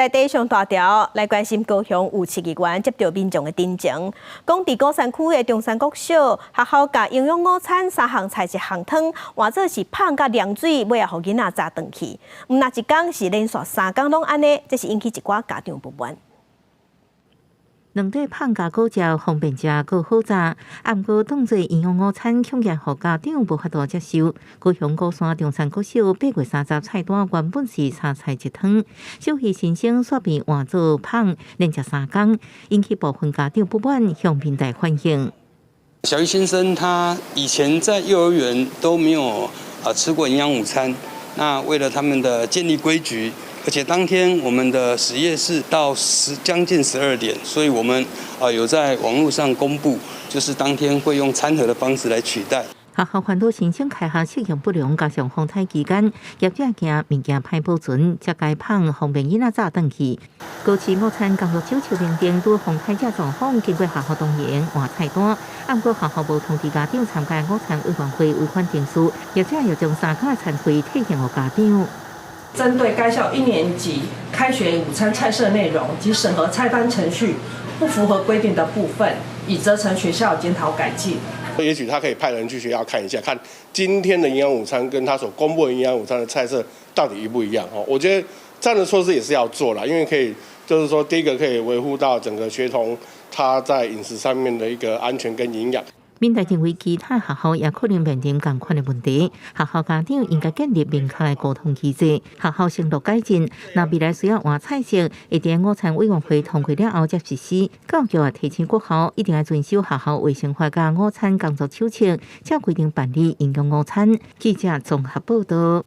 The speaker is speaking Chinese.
在地上大条来关心高雄有7议员接到民众的陈情，讲伫高山区的中山国小学校甲营养午餐3项菜1项汤，换做是芳甲凉水，尾啊，互囡仔炸转去。毋那一天是连续3天拢安尼，这是引起一寡家长不满。两块芳甲果食方便食，阁好炸，暗过当作营养午餐，恐惊互家长无法度接受。高雄高山中山国小8月30菜单原本是3菜1汤，小鱼新鲜煞变换做芳，连食3天，引起部分家长不满，向平台反映。小鱼先生他以前在幼儿园都没有吃过营养午餐，那为了他们的建立规矩。而且当天我们的实验室到将近12点，所以我们有在网络上公布，就是当天会用餐盒的方式来取代。学校烦恼申请开学适应不良，加上风台期间，业者惊物件歹保存，才该芳方便囡仔炸转去。高市午餐工作小树明定对风台这状况，经过学校同意换菜单，按过学校无通知家长参加午餐委员会违反定数，业者又将3天的餐费退还给家长。针对该校1年级开学午餐菜色内容及审核菜单程序不符合规定的部分，已责成学校检讨改进。也许他可以派人去学校看一下，看今天的营养午餐跟他所公布的营养午餐的菜色到底一不一样。我觉得这样的措施也是要做啦，因为可以就是说，第一个可以维护到整个学童他在饮食上面的一个安全跟营养。民代认为，其他学校也可能面临同款的问题。学校家长应该建立明确的沟通机制，学校承诺改进。那未来需要换菜色，会在午餐委员会通过了后才实施。教育也提醒各校一定要遵守学校卫生法甲午餐工作手册，才规定办理营养午餐。记者综合报道。